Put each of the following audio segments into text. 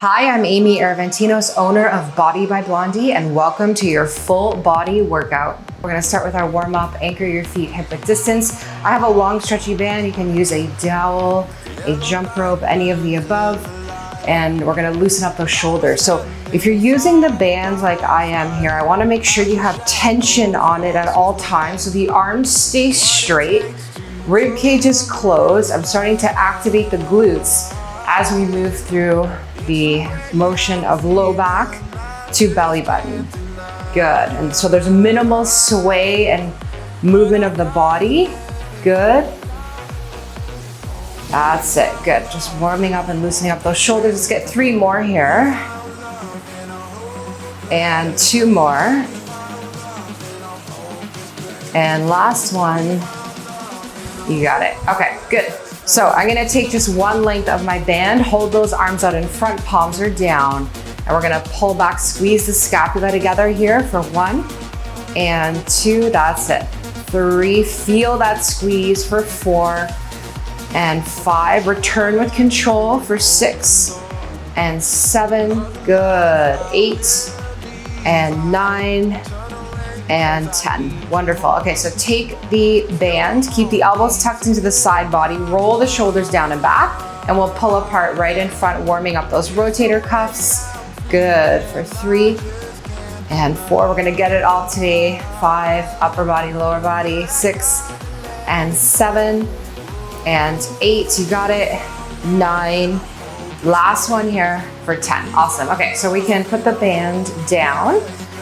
Hi, I'm Amy Aravantinos, owner of Body by Blondi, and welcome to your full body workout. We're gonna start with our warm up, anchor your feet hip width distance. I have a long stretchy band. You can use a dowel, a jump rope, any of the above, and we're gonna loosen up those shoulders. So if you're using the bands like I am here, I wanna make sure you have tension on it at all times so the arms stay straight, rib cage is closed. I'm starting to activate the glutes as we move through the motion of low back to belly button. Good, and so there's a minimal sway and movement of the body. Good. That's it, good. Just warming up and loosening up those shoulders. Let's get 3 more here. And 2 more. And last one. You got it, okay, good. So I'm gonna take just one length of my band, hold those arms out in front, palms are down, and we're gonna pull back, squeeze the scapula together here for 1 and 2, that's it. 3, feel that squeeze for 4 and 5. Return with control for 6 and 7, good. 8 and 9 and 10, wonderful. Okay, so take the band, keep the elbows tucked into the side body, roll the shoulders down and back, and we'll pull apart right in front, warming up those rotator cuffs. Good, for 3 and 4. We're gonna get it all today. 5, upper body, lower body, 6 and 7 and 8, you got it. 9, last one here for 10, awesome. Okay, so we can put the band down.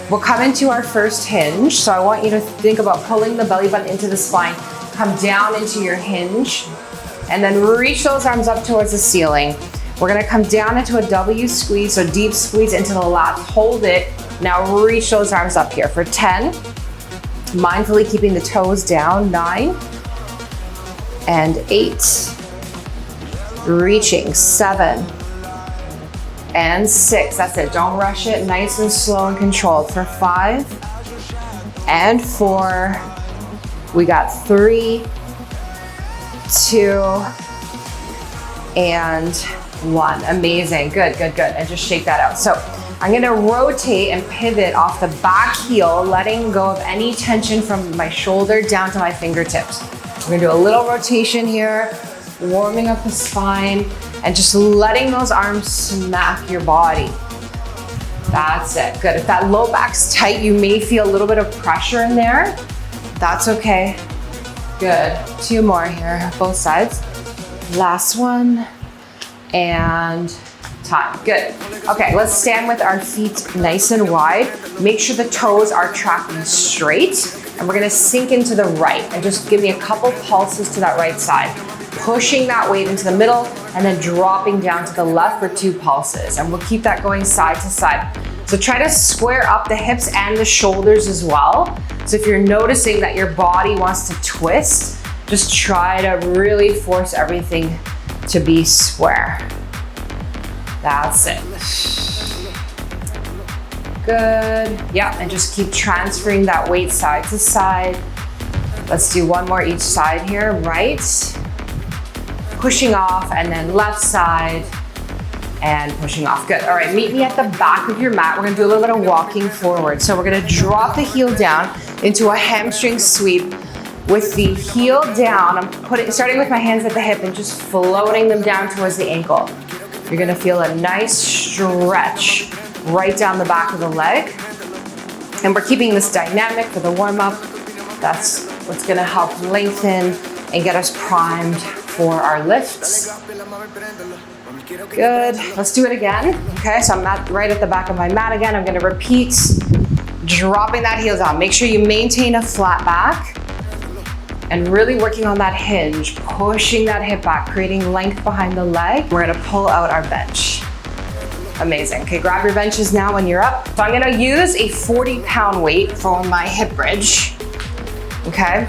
We'll come into our first hinge. So I want you to think about pulling the belly button into the spine, come down into your hinge, and then reach those arms up towards the ceiling. We're gonna come down into a W squeeze, so deep squeeze into the lats, hold it. Now reach those arms up here for 10. Mindfully keeping the toes down, 9 and 8. Reaching, 7. And 6, that's it, don't rush it, nice and slow and controlled for 5 and 4, we got 3, 2, and 1, amazing, good, good, good, and just shake that out. So I'm gonna rotate and pivot off the back heel, letting go of any tension from my shoulder down to my fingertips. We're gonna do a little rotation here, warming up the spine, and just letting those arms smack your body. That's it, good. If that low back's tight, you may feel a little bit of pressure in there. That's okay, good. 2 more here, both sides. Last one, and time, good. Okay, let's stand with our feet nice and wide. Make sure the toes are tracking straight, and we're gonna sink into the right, and just give me a couple pulses to that right side. Pushing that weight into the middle and then dropping down to the left for 2 pulses. And we'll keep that going side to side. So try to square up the hips and the shoulders as well. So if you're noticing that your body wants to twist, just try to really force everything to be square. That's it. Good, yeah, and just keep transferring that weight side to side. Let's do 1 more each side here, right. Pushing off, and then left side, and pushing off. Good, all right, meet me at the back of your mat. We're gonna do a little bit of walking forward. So we're gonna drop the heel down into a hamstring sweep. With the heel down, I'm starting with my hands at the hip and just floating them down towards the ankle. You're gonna feel a nice stretch right down the back of the leg. And we're keeping this dynamic for the warm up. That's what's gonna help lengthen and get us primed for our lifts. Good, let's do it again. Okay, so I'm right at the back of my mat again. I'm gonna repeat, dropping that heel down. Make sure you maintain a flat back and really working on that hinge, pushing that hip back, creating length behind the leg. We're gonna pull out our bench. Amazing, okay, grab your benches now when you're up. So I'm gonna use a 40-pound weight for my hip bridge, okay?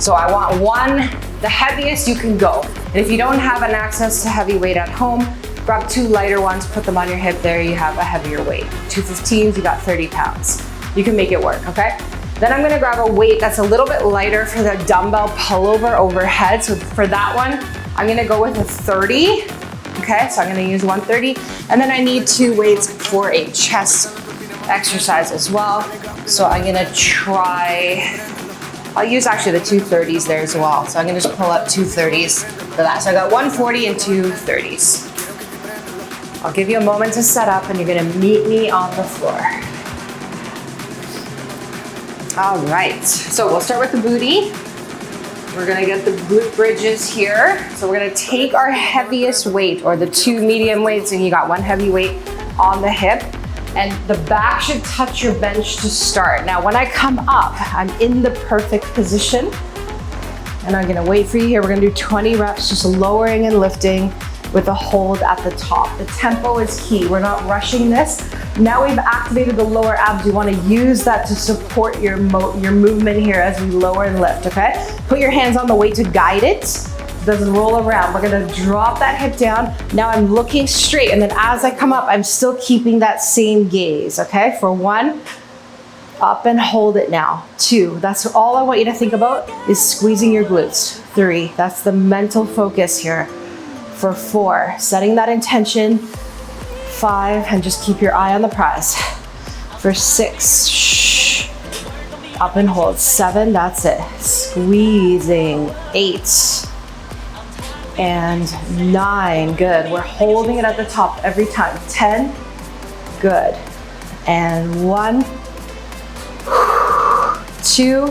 So I want the heaviest you can go. And if you don't have an access to heavy weight at home, grab 2 lighter ones, put them on your hip. There you have a heavier weight. 2 15s, you got 30 pounds. You can make it work, okay? Then I'm gonna grab a weight that's a little bit lighter for the dumbbell pullover overhead. So for that one, I'm gonna go with a 30. Okay, so I'm gonna use 130. And then I need 2 weights for a chest exercise as well. So I'm gonna try, I'll use actually the 230s there as well. So I'm gonna just pull up 230s for that. So I got 140 and 230s. I'll give you a moment to set up and you're gonna meet me on the floor. All right, so we'll start with the booty. We're gonna get the glute bridges here. So we're gonna take our heaviest weight, or the 2 medium weights, and you got 1 heavy weight on the hip, and the back should touch your bench to start. Now, when I come up, I'm in the perfect position, and I'm gonna wait for you here. We're gonna do 20 reps, just lowering and lifting with a hold at the top. The tempo is key. We're not rushing this. Now we've activated the lower abs. You wanna use that to support your movement here as we lower and lift, okay? Put your hands on the weight to guide it. It doesn't roll around. We're gonna drop that hip down. Now I'm looking straight, and then as I come up, I'm still keeping that same gaze, okay? For 1, up and hold it now. 2, that's all I want you to think about is squeezing your glutes. 3, that's the mental focus here. For 4, setting that intention. 5, and just keep your eye on the prize. For 6, up and hold. 7, that's it. Squeezing. 8, and 9, good. We're holding it at the top every time. 10, good. And 1, 2,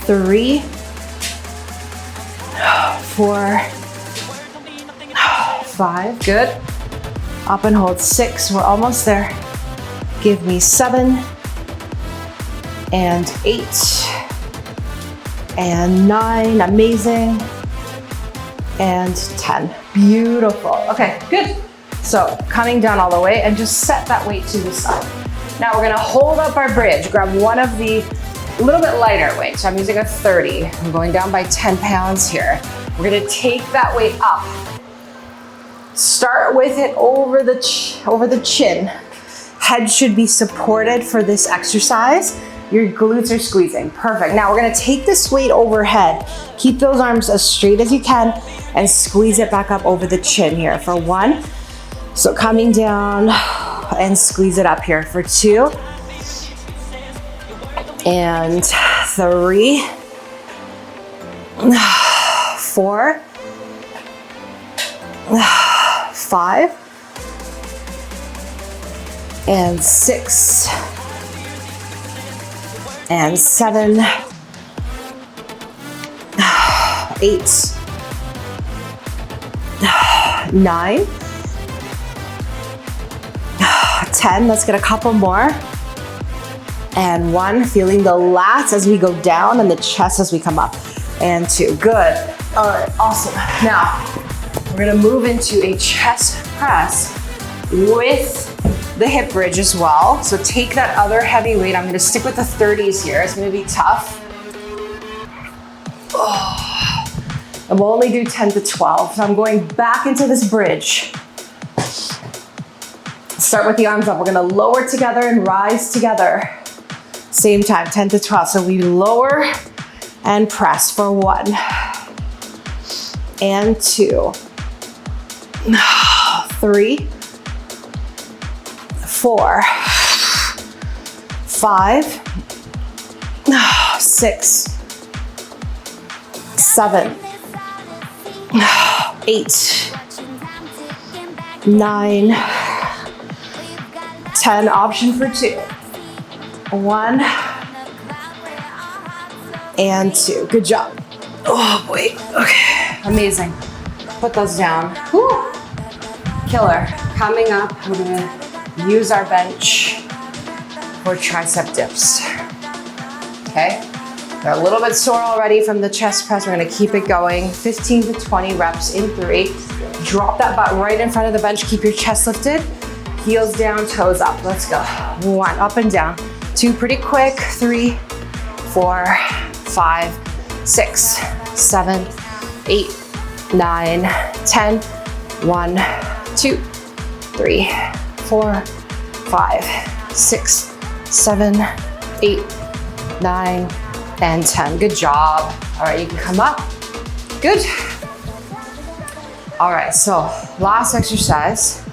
3, 4, 5, good. Up and hold. 6, we're almost there. Give me 7, and 8, and 9, amazing, and 10, beautiful. Okay, good. So coming down all the way, and just set that weight to the side. Now we're gonna hold up our bridge, grab one of the a little bit lighter weight. So I'm using a 30. I'm going down by 10 pounds here. We're gonna take that weight up. Start with it over the chin. Head should be supported for this exercise. Your glutes are squeezing, perfect. Now we're gonna take this weight overhead. Keep those arms as straight as you can and squeeze it back up over the chin here for 1. So coming down and squeeze it up here for 2. And 3, 4, 5, and 6, and 7, 8, 9, 10. Let's get a couple more. And 1, feeling the lats as we go down and the chest as we come up. And 2, good. All right, awesome. Now, we're gonna move into a chest press with the hip bridge as well. So take that other heavy weight. I'm gonna stick with the 30s here. It's gonna be tough. Oh. And we'll only do 10 to 12. So I'm going back into this bridge. Start with the arms up. We're gonna lower together and rise together. Same time, 10 to 12. So we lower and press for 1 and 2, 3, 4, 5, 6, 7, 8, 9, 10. Option for 2. 1 and 2. Good job. Oh boy. Okay. Amazing. Put those down. Whew. Killer. Coming up, we're gonna use our bench for tricep dips. Okay. They're a little bit sore already from the chest press. We're gonna keep it going. 15 to 20 reps in 3. Drop that butt right in front of the bench. Keep your chest lifted. Heels down, toes up. Let's go. 1, up and down. 2, pretty quick. 3, 4, 5, 6, 7, 8, 9, 10. 1, 2, 3, 4, 5, 6, 7, 8, 9, and 10. Good job. All right, you can come up. Good. All right, so last exercise.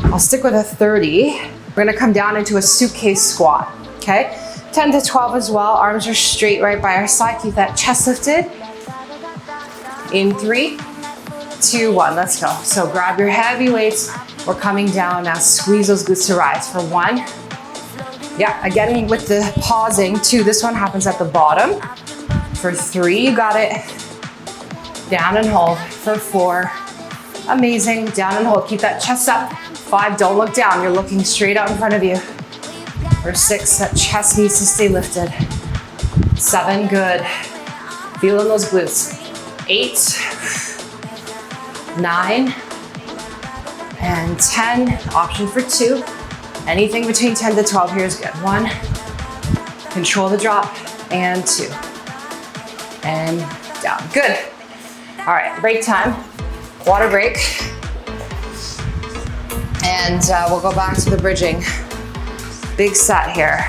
I'll stick with a 30. We're gonna come down into a suitcase squat, okay? 10 to 12 as well. Arms are straight right by our side. Keep that chest lifted. In 3, 2, 1, let's go. So grab your heavy weights. We're coming down now. Squeeze those glutes to rise for 1. Yeah, again with the pausing. 2, this one happens at the bottom. For 3, you got it. Down and hold. For 4, amazing. Down and hold. Keep that chest up. 5, don't look down. You're looking straight out in front of you. For 6, that chest needs to stay lifted. 7, good. Feeling those glutes. 8, 9, and 10. Option for 2. Anything between 10 to 12 here is good. 1, control the drop, and 2. And down, good. All right, break time, water break. And we'll go back to the bridging. Big set here.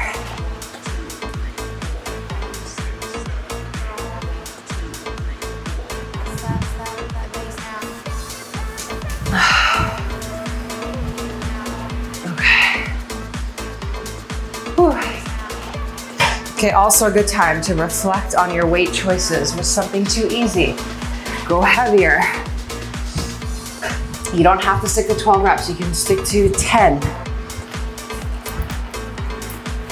Okay, also a good time to reflect on your weight choices. Was something too easy? Go heavier. You don't have to stick to 12 reps, you can stick to 10.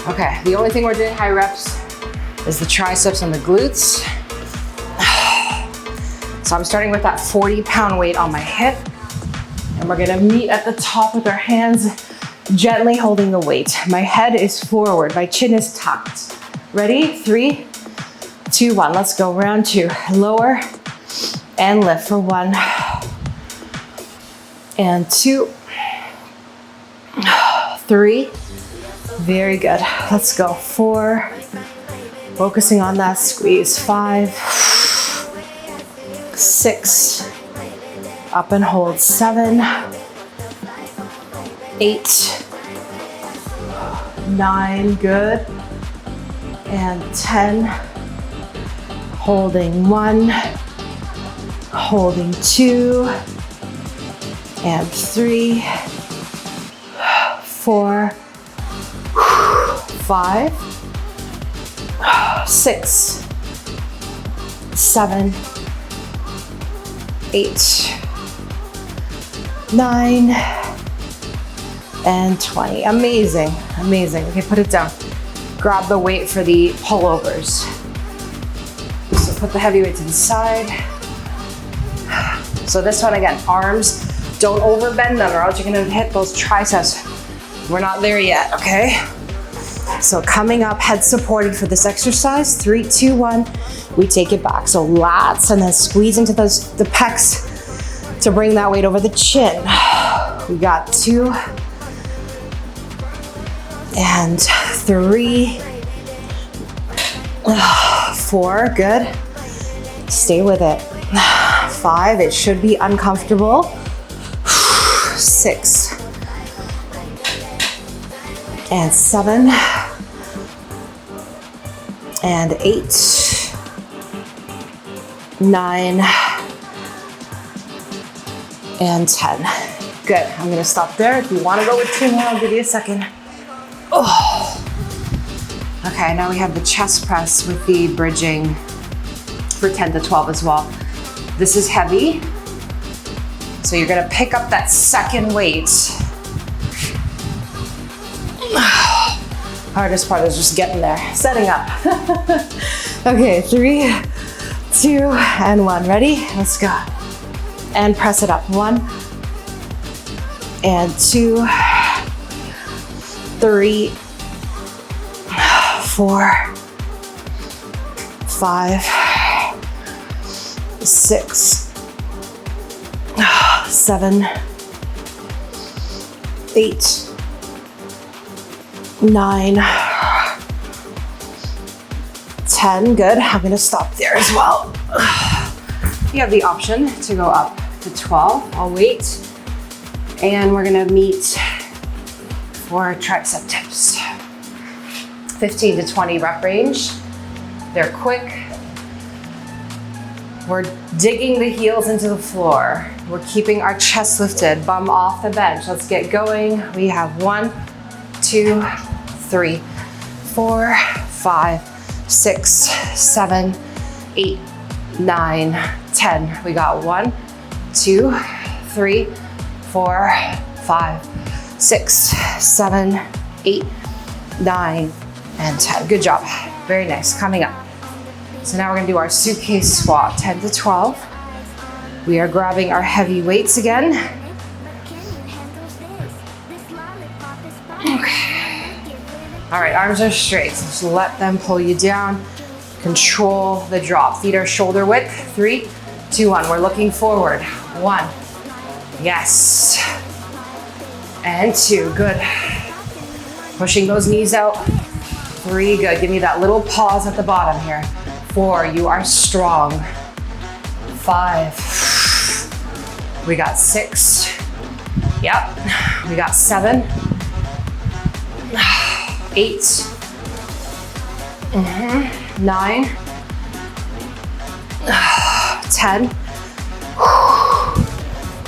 Okay, the only thing we're doing high reps is the triceps and the glutes. So I'm starting with that 40-pound weight on my hip, and we're gonna meet at the top with our hands, gently holding the weight. My head is forward, my chin is tucked. Ready? 3, 2, 1. Let's go. Round 2. Lower and lift for 1 and 2, 3. Very good. Let's go. 4. Focusing on that squeeze. 5, 6. Up and hold. 7, 8, 9. Good. And 10, holding 1, holding 2, and 3, 4, 5, 6, 7, 8, 9, and 20. Amazing, amazing. Okay, put it down. Grab the weight for the pullovers. So put the heavy weight to the side. So this one again, arms, don't overbend them or else you're gonna hit those triceps. We're not there yet, okay? So coming up, head supported for this exercise. 3, 2, 1, we take it back. So lats and then squeeze into the pecs to bring that weight over the chin. We got 2, and 3, 4, good. Stay with it. 5, it should be uncomfortable. 6, and 7, and 8, 9, and 10. Good, I'm gonna stop there. If you wanna go with 2 more, I'll give you a second. Oh. Okay, now we have the chest press with the bridging for 10 to 12 as well. This is heavy, so you're gonna pick up that second weight. Hardest part is just getting there, setting up. Okay, 3, 2, and 1. Ready? Let's go. And press it up. 1, and 2, 3, 4, 5, 6, 7, 8, 9, 10. Good. I'm gonna stop there as well. You have the option to go up to 12. I'll wait. And we're gonna meet for tricep dips. 15 to 20 rep range. They're quick. We're digging the heels into the floor. We're keeping our chest lifted, bum off the bench. Let's get going. We have 1, 2, 3, 4, 5, 6, 7, 8, 9, 10. We got 1, 2, 3, 4, 5, 6, 7, 8, 9, and 10. Good job. Very nice. Coming up. So now we're gonna do our suitcase squat, 10 to 12. We are grabbing our heavy weights again. Okay. All right, arms are straight. So just let them pull you down. Control the drop. Feet are shoulder width. 3, 2, 1. We're looking forward. 1. Yes. And 2. Good. Pushing those knees out. 3. Good. Give me that little pause at the bottom here. 4. You are strong. 5. We got 6. Yep. We got 7. 8. 9. 10.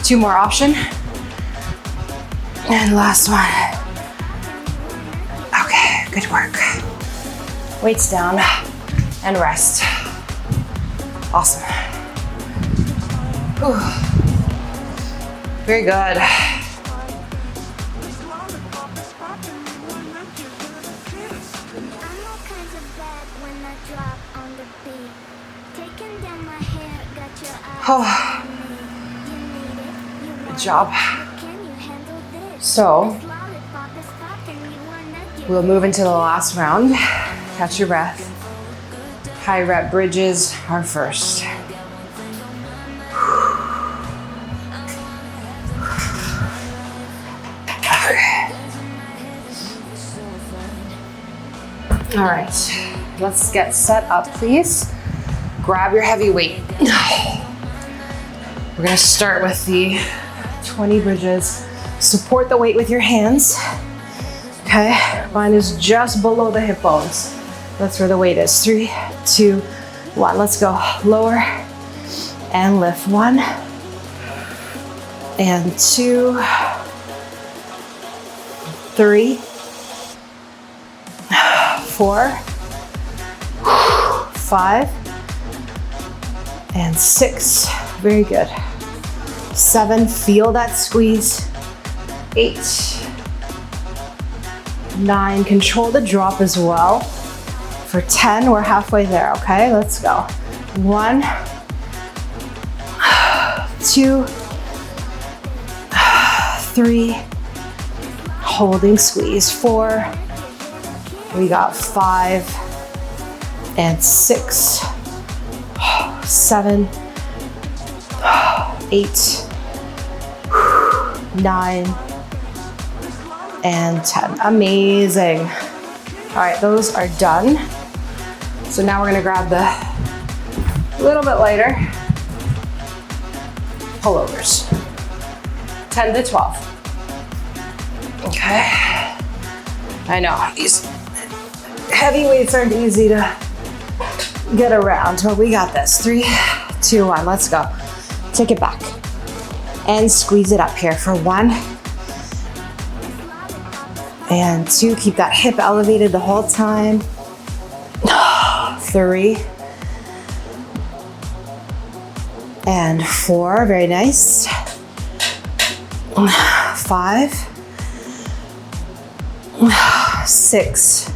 2 more option. And last one. Okay, good work. Weights down and rest. Awesome. Whew. Very good. Oh. Good job. So, we'll move into the last round. Catch your breath. High rep bridges are first. Okay. All right, let's get set up, please. Grab your heavy weight. We're gonna start with the 20 bridges. Support the weight with your hands. Okay, mine is just below the hip bones. That's where the weight is. 3, 2, 1. Let's go. Lower and lift. 1 and 2, 3, 4, 5, and 6. Very good. 7. Feel that squeeze. 8, 9. Control the drop as well. For 10, we're halfway there, okay? Let's go. 1, 2, 3, holding squeeze. 4, we got 5 and 6, 7, 8, 9, and 10. Amazing. All right, those are done. So now we're gonna grab the little bit lighter pullovers. 10 to 12. Okay. I know, these heavy weights aren't easy to get around, but we got this. 3, 2, 1, let's go. Take it back and squeeze it up here for 1 and 2. Keep that hip elevated the whole time. 3 and 4, very nice. 5, 6,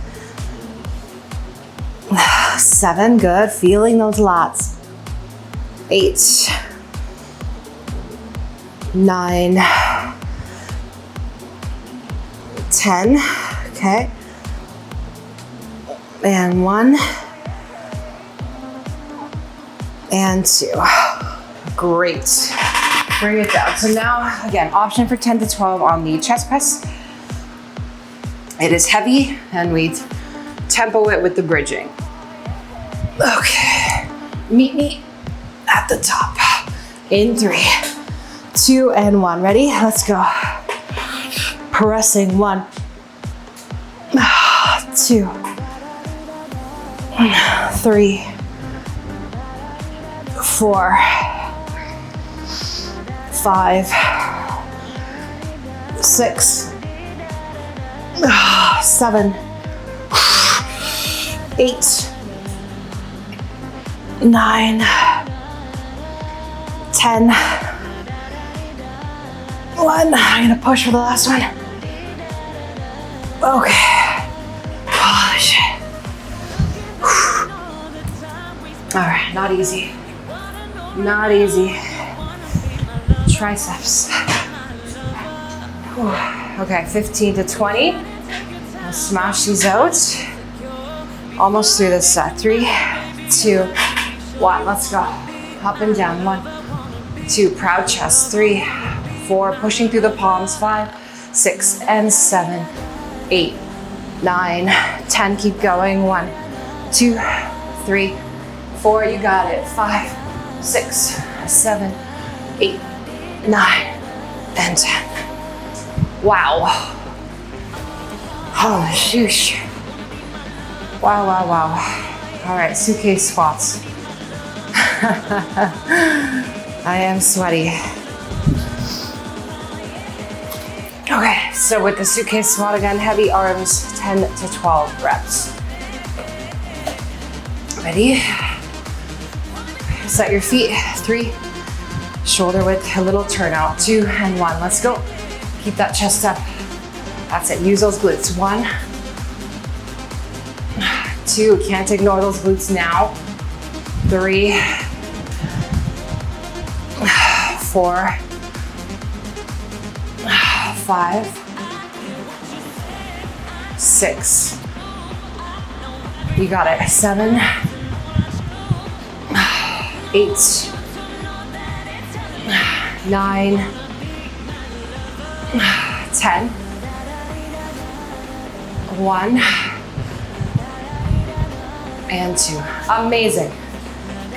7, good. Feeling those lats. 8, 9, 10, okay. And 1 and 2. Great. Bring it down. So now, again, option for 10 to 12 on the chest press. It is heavy and we tempo it with the bridging. Okay, meet me at the top. In 3, 2, and 1. Ready? Let's go. Pressing 1, 2, 3, 4, 5, 6, 7, 8, 9, 10. 1. I'm gonna push for the last one. Okay. Holy shit. All right, not easy. Not easy. Triceps. Okay, 15 to 20. I'll smash these out. Almost through this set. 3, 2, 1. Let's go. Up and down. 1, 2. Proud chest. 3, 4. Pushing through the palms. 5, 6, and 7, 8, 9, 10. Keep going. 1, 2, 3, 4. You got it. 5, 6, 7, 8, 9, and 10. Wow. Holy shoosh. Wow, wow, wow. All right, suitcase squats. I am sweaty. Okay, so with the suitcase squat again, heavy arms, 10 to 12 reps. Ready? Set your feet. 3, shoulder width, a little turnout. 2 and 1. Let's go. Keep that chest up. That's it. Use those glutes. 1, 2. Can't ignore those glutes now. 3, 4, 5, 6. You got it. 7, 8, 9, 10. 1 and 2. Amazing.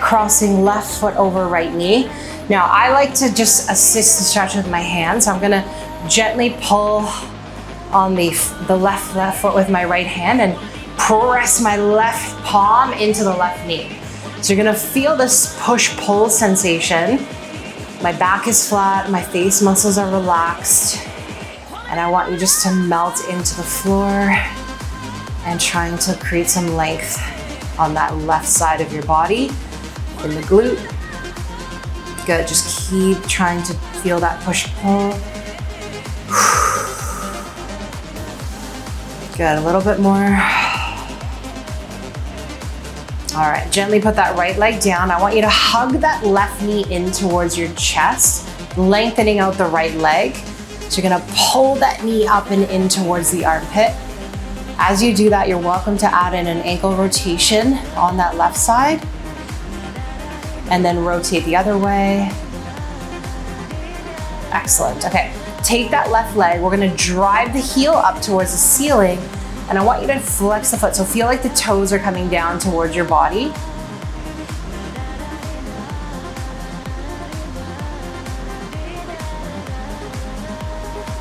Crossing left foot over right knee. Now I like to just assist the stretch with my hands. So I'm gonna gently pull on the left foot with my right hand and press my left palm into the left knee. So you're gonna feel this push-pull sensation. My back is flat, my face muscles are relaxed, and I want you just to melt into the floor and trying to create some length on that left side of your body, in the glute. Good, just keep trying to feel that push-pull. Good, a little bit more. All right, gently put that right leg down. I want you to hug that left knee in towards your chest, lengthening out the right leg. So you're gonna pull that knee up and in towards the armpit. As you do that, you're welcome to add in an ankle rotation on that left side, and then rotate the other way. Excellent, okay. Take that left leg, we're gonna drive the heel up towards the ceiling, and I want you to flex the foot. So feel like the toes are coming down towards your body.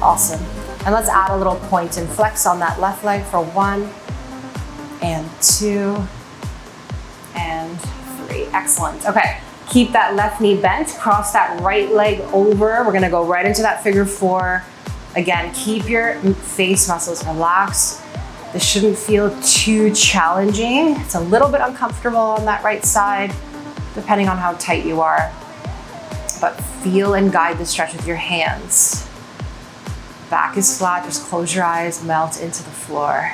Awesome. And let's add a little point and flex on that left leg for 1 and 2 and 3. Excellent. Okay. Keep that left knee bent, cross that right leg over. We're gonna go right into that figure 4. Again, keep your face muscles relaxed. This shouldn't feel too challenging. It's a little bit uncomfortable on that right side, depending on how tight you are. But feel and guide the stretch with your hands. Back is flat, just close your eyes, melt into the floor.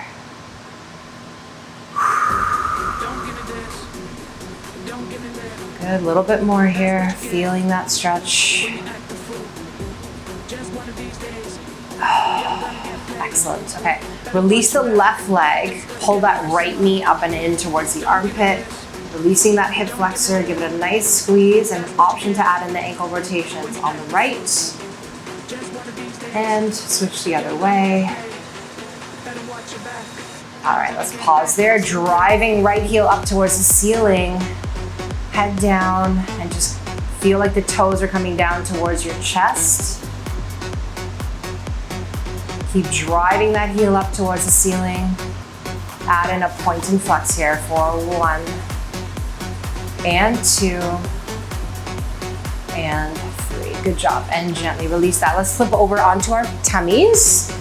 Good, a little bit more here, feeling that stretch. Excellent, okay. Release the left leg, pull that right knee up and in towards the armpit, releasing that hip flexor, give it a nice squeeze, and option to add in the ankle rotations on the right. And switch the other way. All right, let's pause there. Driving right heel up towards the ceiling. Head down and just feel like the toes are coming down towards your chest. Keep driving that heel up towards the ceiling. Add in a point and flex here for 1 and 2 and 3. Good job. And gently release that. Let's flip over onto our tummies.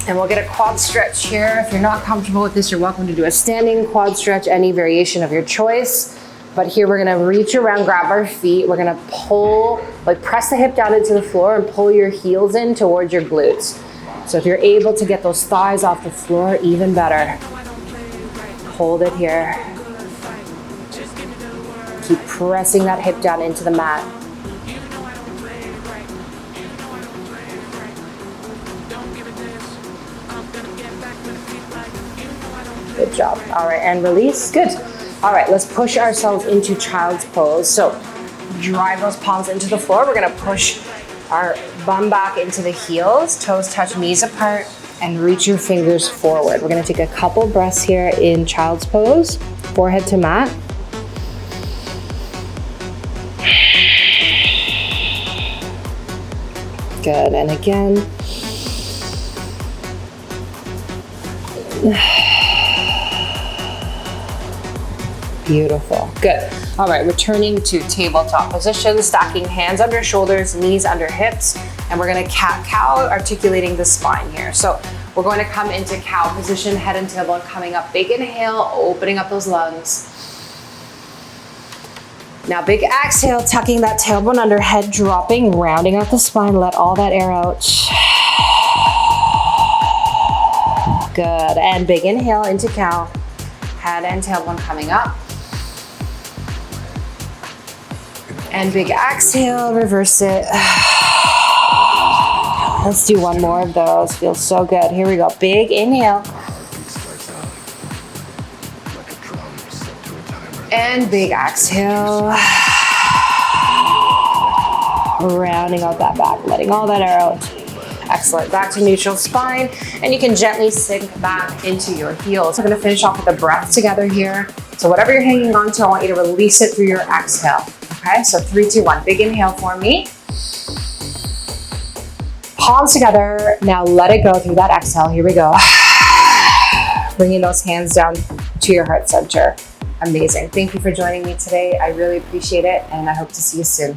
And we'll get a quad stretch here. If you're not comfortable with this, you're welcome to do a standing quad stretch, any variation of your choice. But here we're gonna reach around, grab our feet. We're gonna pull, like press the hip down into the floor and pull your heels in towards your glutes. So if you're able to get those thighs off the floor, even better. Hold it here. Keep pressing that hip down into the mat. Good job. All right, and release. Good. All right, let's push ourselves into child's pose. So drive those palms into the floor. We're gonna push our bum back into the heels, toes touch, knees apart, and reach your fingers forward. We're gonna take a couple breaths here in child's pose, forehead to mat. Good, and again. Beautiful, good. All right, returning to tabletop position, stacking hands under shoulders, knees under hips, and we're gonna cat-cow, articulating the spine here. So we're going to come into cow position, head and tailbone coming up. Big inhale, opening up those lungs. Now big exhale, tucking that tailbone under, head dropping, rounding out the spine, let all that air out. Good, and big inhale into cow, head and tailbone coming up. And big exhale, reverse it. Let's do one more of those. Feels so good. Here we go. Big inhale. And big exhale. Rounding out that back, letting all that air out. Excellent. Back to neutral spine. And you can gently sink back into your heels. We're going to finish off with a breath together here. So whatever you're hanging on to, I want you to release it through your exhale. Okay, so 3, 2, 1. Big inhale for me. Palms together. Now let it go through that exhale. Here we go. Bringing those hands down to your heart center. Amazing. Thank you for joining me today. I really appreciate it, and I hope to see you soon.